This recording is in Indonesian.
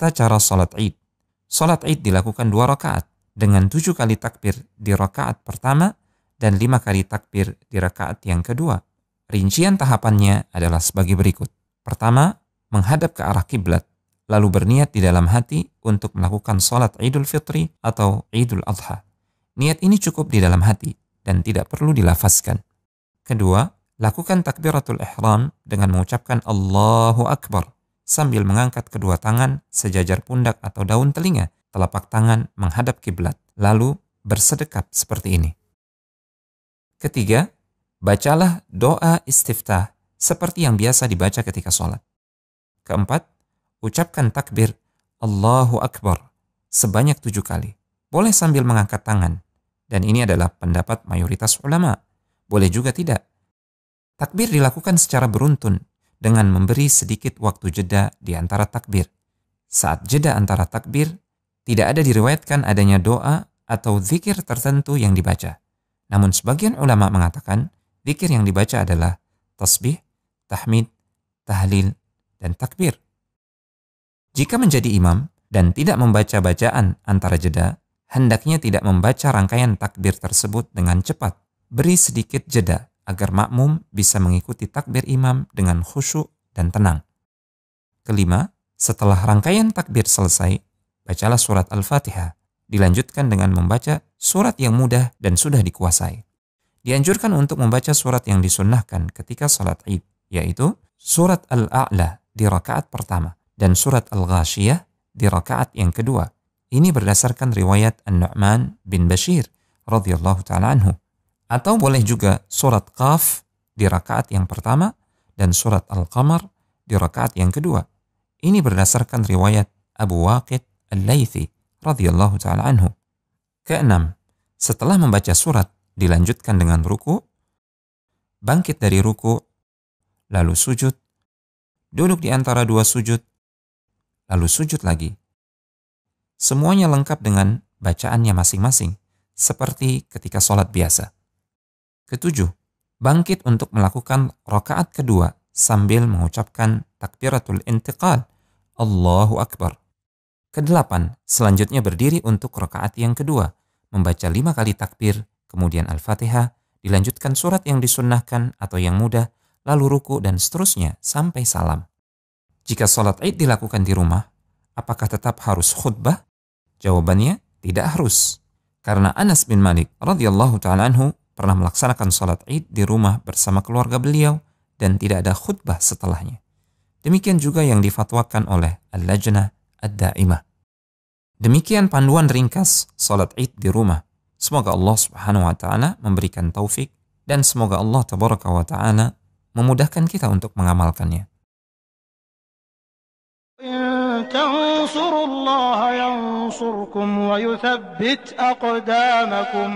Tata cara salat Id. Salat Id dilakukan 2 rakaat dengan 7 kali takbir di rakaat pertama dan 5 kali takbir di rakaat yang kedua. Rincian tahapannya adalah sebagai berikut. Pertama, menghadap ke arah kiblat, lalu berniat di dalam hati untuk melakukan salat Idul Fitri atau Idul Adha. Niat ini cukup di dalam hati dan tidak perlu dilafazkan. Kedua, lakukan takbiratul ihram dengan mengucapkan Allahu Akbar sambil mengangkat kedua tangan sejajar pundak atau daun telinga, telapak tangan menghadap kiblat, lalu bersedekap seperti ini. Ketiga, bacalah doa istiftah seperti yang biasa dibaca ketika sholat. Keempat, ucapkan takbir Allahu Akbar sebanyak 7 kali. Boleh sambil mengangkat tangan, dan ini adalah pendapat mayoritas ulama. Boleh juga tidak. Takbir dilakukan secara beruntun dengan memberi sedikit waktu jeda di antara takbir. Saat jeda antara takbir, tidak ada diriwayatkan adanya doa atau zikir tertentu yang dibaca. Namun sebagian ulama mengatakan zikir yang dibaca adalah tasbih, tahmid, tahlil, dan takbir. Jika menjadi imam dan tidak membaca bacaan antara jeda, hendaknya tidak membaca rangkaian takbir tersebut dengan cepat. Beri sedikit jeda agar makmum bisa mengikuti takbir imam dengan khusyuk dan tenang. Kelima, setelah rangkaian takbir selesai, bacalah surat Al-Fatihah. Dilanjutkan dengan membaca surat yang mudah dan sudah dikuasai. Dianjurkan untuk membaca surat yang disunnahkan ketika salat Id, yaitu surat Al-A'la di rakaat pertama dan surat Al-Ghashiyah di rakaat yang kedua. Ini berdasarkan riwayat An-Nu'man bin Bashir radhiyallahu ta'ala anhu. Atau boleh juga surat Qaf di rakaat yang pertama dan surat Al-Qamar di rakaat yang kedua. Ini berdasarkan riwayat Abu Waqid Al-Laythi radhiyallahu ta'ala anhu. Keenam, setelah membaca surat, dilanjutkan dengan ruku, bangkit dari ruku, lalu sujud, duduk di antara 2 sujud, lalu sujud lagi. Semuanya lengkap dengan bacaannya masing-masing, seperti ketika sholat biasa. Ketujuh, bangkit untuk melakukan rakaat kedua sambil mengucapkan takbiratul intiqal, Allahu Akbar. Kedelapan, selanjutnya berdiri untuk rakaat yang kedua, membaca 5 kali takbir, kemudian Al-Fatihah, dilanjutkan surat yang disunnahkan atau yang mudah, lalu ruku dan seterusnya sampai salam. Jika sholat Id dilakukan di rumah, apakah tetap harus khutbah? Jawabannya, tidak harus. Karena Anas bin Malik radhiyallahu ta'ala anhu pernah melaksanakan sholat Id di rumah bersama keluarga beliau dan tidak ada khutbah setelahnya. Demikian juga yang difatwakan oleh Al-Lajnah Ad-Daimah. Demikian panduan ringkas salat Id di rumah. Semoga Allah Subhanahu wa taala memberikan taufik dan semoga Allah Tabaraka wa taala memudahkan kita untuk mengamalkannya. إن تنصروا الله ينصركم ويثبت أقدامكم